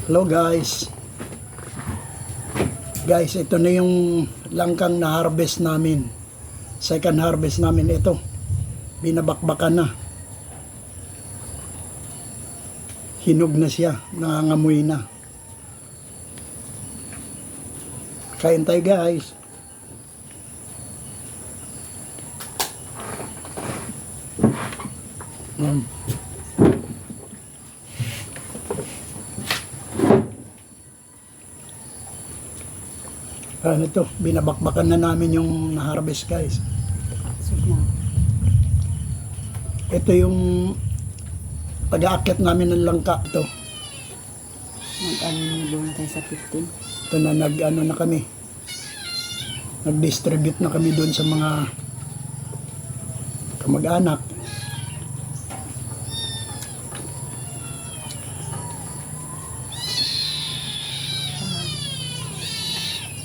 Hello guys. Guys, ito na yung langkang na harvest namin. Second harvest namin ito. Binabakbakan na. Hinog na siya, nangangamoy na. Kain tayo guys. Ano to, binabakbakan na namin yung na-harvest guys. Ito yung pag-aakyat namin ng langka ito. Mag-ano na tayo sa 15. Ito na nag-ano na kami. Nag-distribute na kami doon sa mga kamag-anak.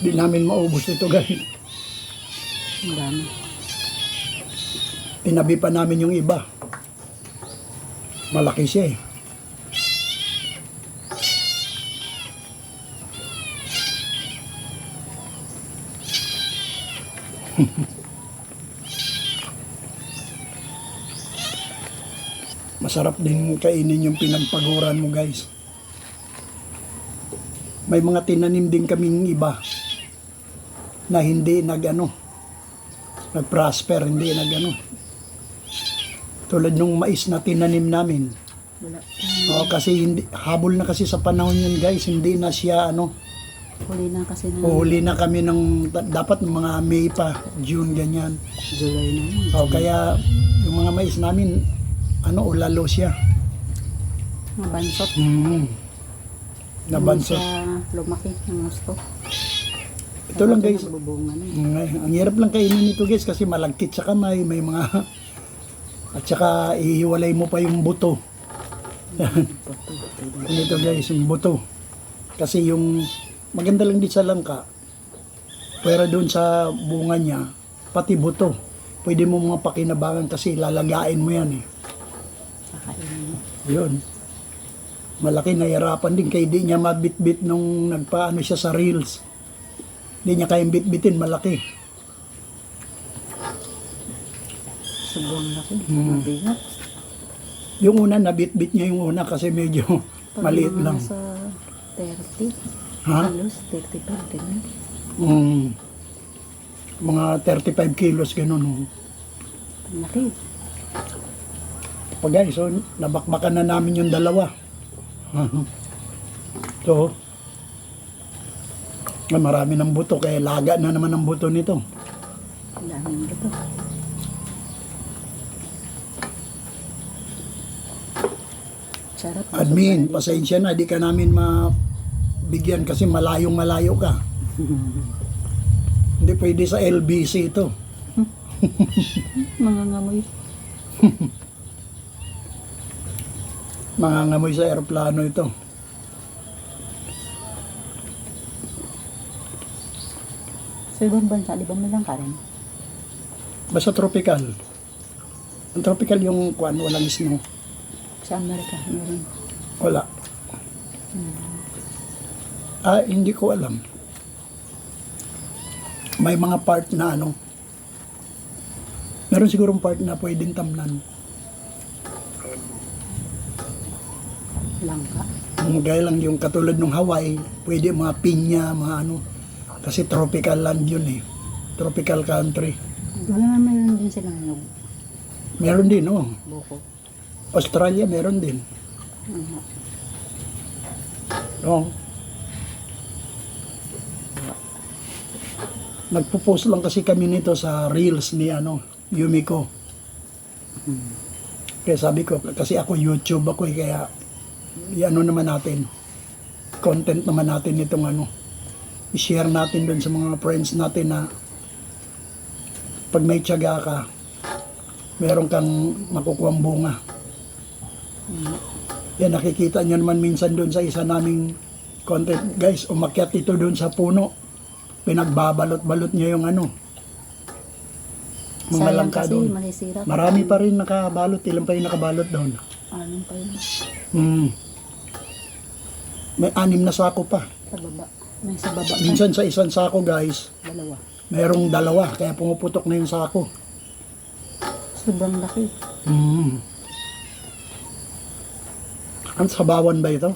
Di namin maubos ito guys. Ang dami. Tinabi pa namin yung iba. Malaki siya eh. Masarap din kainin yung pinagpaguran mo guys. May mga tinanim din kaming iba na hindi nag-prosper, hindi tulad nung mais na tinanim namin. Wala. Oo, kasi hindi, habol na kasi sa panahon yun guys, hindi na siya Huli na kasi na. huli na kami ng dapat mga May pa, June ganyan. July na yun. Oo, kaya yung mga mais namin ulalo siya. Mga bansot. Nabansot. Sa lumaki ng gusto. Ito lang guys. Bubungan na. Ang hirap lang kainin nito guys kasi malagkit sa kamay, may mga at saka ihiwalay mo pa yung buto. Ito guys, yung buto. Kasi yung maganda lang dito sa langka, pero doon sa bunga niya, pati buto. Pwede mo mga pakinabangan kasi lalagain mo yan eh. Kakainin mo. Yun. Malaki, nahirapan din kaya di niya mabitbit nung nagpaano siya sa reels. Hindi niya kayang bitbitin, malaki. Sobrang laki. Mabigat. Yung una, nabitbit niya yung una kasi medyo maliit Pag lang. sa 30. Ha? Halos 35. Ganun. Mga 35 kilos, ganun. Oh. Ang laki. Pa guys, so, nabakbakan na namin yung dalawa. So, marami ng buto, kaya laga na naman ang buto nito. Ang daming buto. Sarap. Admin, pasensya na, di ka namin mabigyan kasi malayong malayo ka. Hindi pwede sa LBC ito. Mga ngamoy. Mangangamoy sa eroplano ito. Sa ibang bansa, di ba may lang ka rin? Basta tropical. Ang tropical yung walang snow. Sa Amerika, meron. Wala. Hindi ko alam. May mga part na meron sigurong part na pwedeng tamnan. Langka. Gaya lang yung katulad ng Hawaii, pwede mga pinya, mga kasi tropical land yun eh. Tropical country. Wala naman meron din silang nyug. Meron din, Buko. Australia, meron din. Nagpo-post lang kasi kami nito sa reels ni Yumiko. Kaya sabi ko, kasi ako YouTube ako kaya naman natin. Content naman natin itong i-share natin doon sa mga friends natin na pag may tiyaga ka, meron kang makukuhang bunga. Yan, nakikita nyo naman minsan doon sa isa naming content. Guys, umakyat ito doon sa puno. Pinagbabalot-balot niya yung mga Sayang langka kasi doon. masisira. Marami pa rin nakabalot. Ilan pa yung nakabalot doon? Anong pa yun? May 6 na sako pa. Sa baba. May sa baba pa. Minsan sa isang sako guys, Dalawa. mayroong 2, kaya pumuputok na yung sako. Sobrang laki. Ang sabawan ba ito?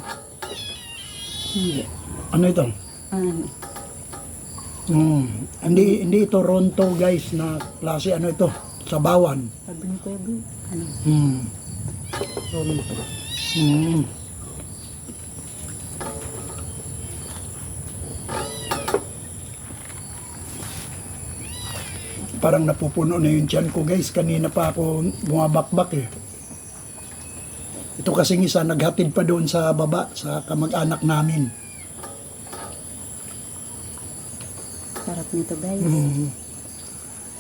Hindi. Ano ito? Ano? Hindi ito ronto guys na klase, ano ito? Sabawan. Sabi ni Kuya Bro. Ano? Rolling pa. Parang napupuno na yung tiyan ko guys. Kanina pa ako bumabakbak eh. Ito kasing isa, naghatid pa doon sa baba, sa kamag-anak namin. Sarap nito guys.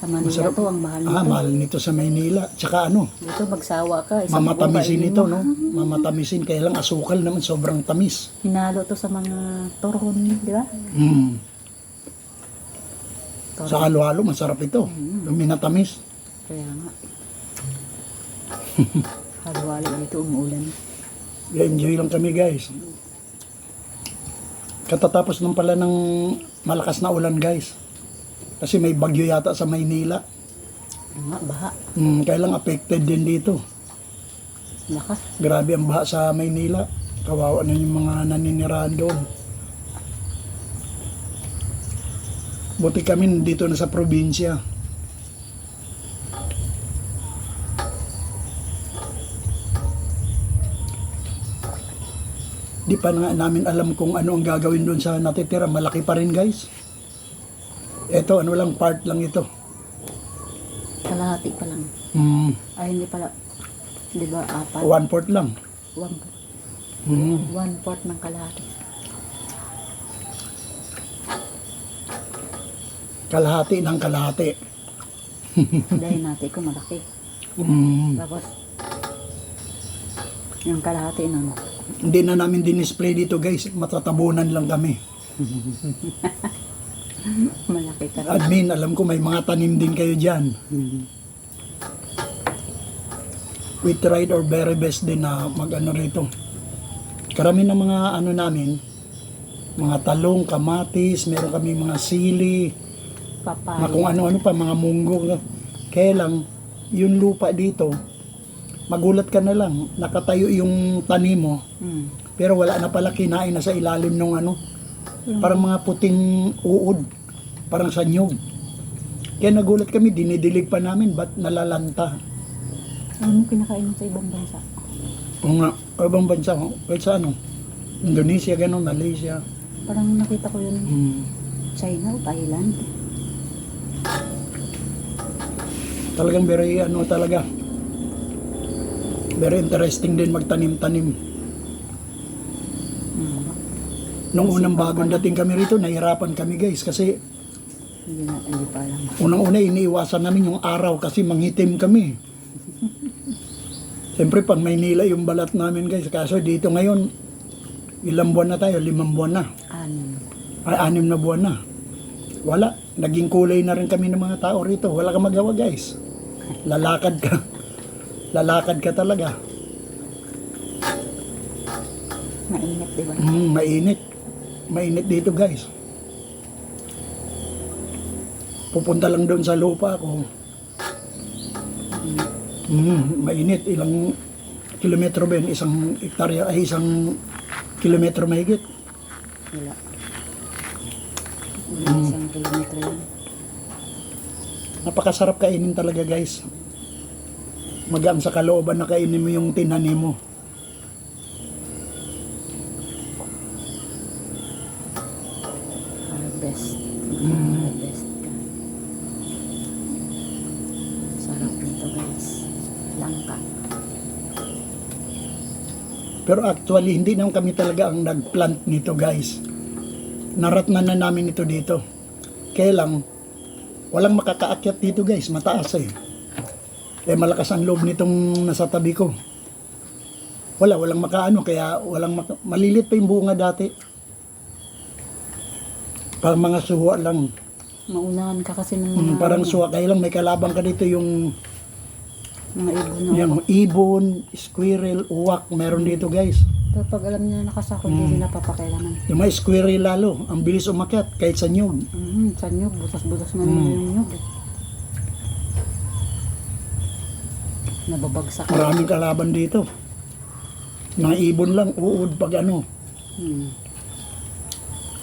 Sa Manila Masarap. to, ang mahal nito. Mahal nito sa Maynila. Tsaka ano, Dito magsawa ka. isang mamatamisin buong ito, kainin mo. no? Mamatamisin, kaya lang asukal naman, sobrang tamis. Hinalo to sa mga torhon, di ba? Torhon. Sa halo-halo, masarap ito. Yung minatamis. Kaya nga. Halo-halo dito umuulan. Enjoy lang kami guys. Katatapos ng pala ng malakas na ulan guys. Kasi may bagyo yata sa Maynila. Ano nga, baha. Kaya lang affected din dito. Lakas. Grabe ang baha sa Maynila. Kawawa na yung mga naninirahan doon. Buti kami dito na sa probinsya. Di pa nga namin alam kung ano ang gagawin doon sa natitira. Malaki pa rin guys. Ito, ano lang, part lang ito. Kalahati pa lang. Ay, hindi pala. Di ba, 4? 1/4 lang. 1/4 ng kalahati. Kalahati ng kalahati. Dahil natin ko malaki. Tapos, yung kalahati nun. Hindi na namin dinisplay dito guys. Matatabunan lang kami. Malaki ka rin. Admin, alam ko may mga tanim din kayo dyan. We tried our very best din na mag-ano rito. Karami ng mga ano namin, mga talong, kamatis, meron kami mga sili, Papaya. kung ano-ano pa, mga munggo. Kaya lang, yung lupa dito, magulat ka na lang, nakatayo yung tanim mo, pero wala na pala, kinain na sa ilalim ng ano, parang mga puting uod, parang sanyog. Kaya nagulat kami, dinidilig pa namin, ba't nalalanta? Ano mo kinakain mo sa ibang bansa? Kung nga, ibang bansa, kahit sa ano, Indonesia, gano'n, Malaysia. Parang nakita ko yun. China o Thailand. Talagang very, ano talaga, very interesting din magtanim-tanim. Nung unang bagong dating kami rito, nahirapan kami guys, kasi Hindi pa alam. unang-una iniiwasan namin yung araw kasi manghitim kami. Siyempre pag Maynila yung balat namin guys, kaso dito ngayon, ilang buwan na tayo, 5 buwan na. Ay, 6 na buwan na. Wala, naging kulay na rin kami ng mga tao rito. Wala kang magawa guys. Lalakad ka. Lalakad ka talaga. Mainit, di ba? Mainit. Mainit dito guys. Pupunta lang doon sa lupa ako. Mainit. Ilang kilometro ba yun? Isang hektarya, ay isang kilometro mahigit. Wala. Isang kilometro yun. Napakasarap kainin talaga guys. Magaan sa kalooban na kainin mo yung tinanim mo. Harvest. Harvest ka. Sarap nito guys. Langka. Pero actually, hindi naman kami talaga ang nagplant nito guys. Naratnan na namin ito dito. Kaya lang, walang makakaakyat dito guys, mataas eh. Kaya malakas ang loob nitong nasa tabi ko. Walang makaano, kaya malilit pa yung bunga dati. Parang mga suwa lang. Maunahan ka kasi ng mga... Parang suwa, kaya lang may kalabang ka dito yung Mga ibon na. Yung ibon, squirrel, uwak, meron dito guys. Pero pag alam nila nakasako, hindi nila papakailangan. Yung mga squirrel lalo, ang bilis umakyat kahit sa nyug. Sa nyug, butas-butas na nila yung nyug. Nababagsak. Maraming kalaban dito. Mga ibon lang, uod pag ano.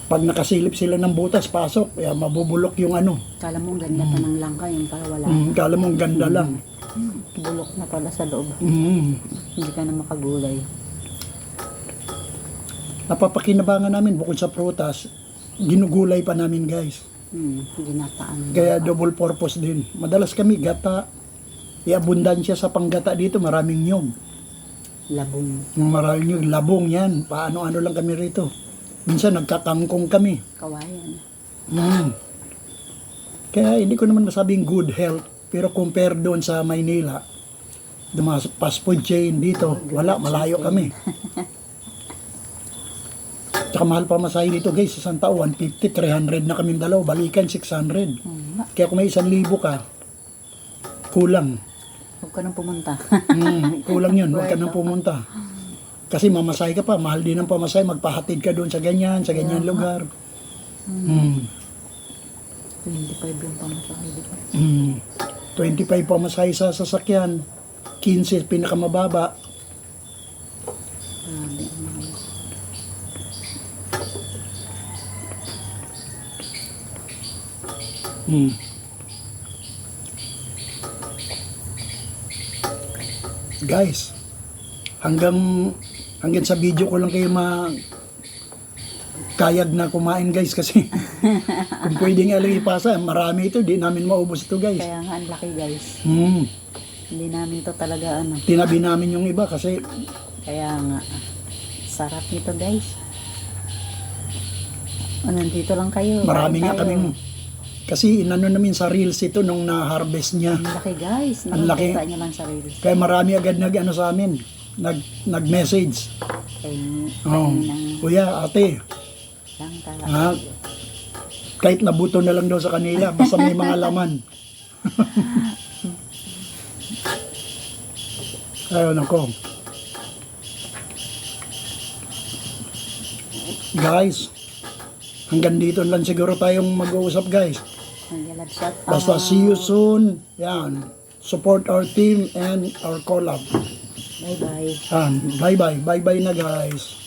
Pag nakasilip sila ng butas, pasok, kaya mabubulok yung ano. Kala mo ang ganda pa ng langka, yung pala wala. Kala mo ang ganda lang. Bulok na pala sa loob. Hindi ka na makagulay. Napapakinabangan namin bukod sa prutas, ginugulay pa namin guys. Ginataan. Kaya double purpose din. Madalas kami gata, abundansya sa panggata dito, maraming nyog. Labong. Maraming nyog, labong yan. Paano-ano lang kami rito. Minsan nagkakangkong kami. Kawayan. Kaya hindi ko naman masabing good health. Pero compare doon sa Maynila, yung mga fast food chain dito, wala, malayo kami. Tsaka mahal pa masahe dito guys, isang tao, 150, 300 na kami dalaw, balikan 600. Kaya kung may 1,000 ka, kulang. Huwag ka nang pumunta. Kulang yun, huwag ka nang pumunta. Kasi mamasahe ka pa, mahal din ang pamasahe, magpahatid ka doon sa ganyan lugar. 25 yung pamasahe, di ba? 25 pamasahe sa sasakyan, 15 pinakamababa. Grabe ang mahal. Guys, hanggang sa video ko lang kayo kayag na kumain guys kasi kung pwedeng alang ipasa, marami ito, di namin maubos ito guys. Kaya nga ang laki guys. Hindi namin to talaga ano. Tinabi namin yung iba kasi Kaya nga, sarap nito guys. Nandito lang kayo. marami kain nga tayo. kaming, kasi inano namin sa reels ito nung na-harvest niya. Ang laki guys. Ang laki. Nakikita niyo lang sa reels. Kaya marami agad nag-ano sa amin, nag-message. Oh, kuya, ate, Lang talaga. ha, kahit nabuto na lang daw sa kanila, basta may mga laman. Ayun ako. Guys, hanggang dito lang siguro tayong mag-uusap guys. Basta see you soon. Yan. Support our team and our collab. Bye bye. Yan. Bye-bye. Bye-bye na guys.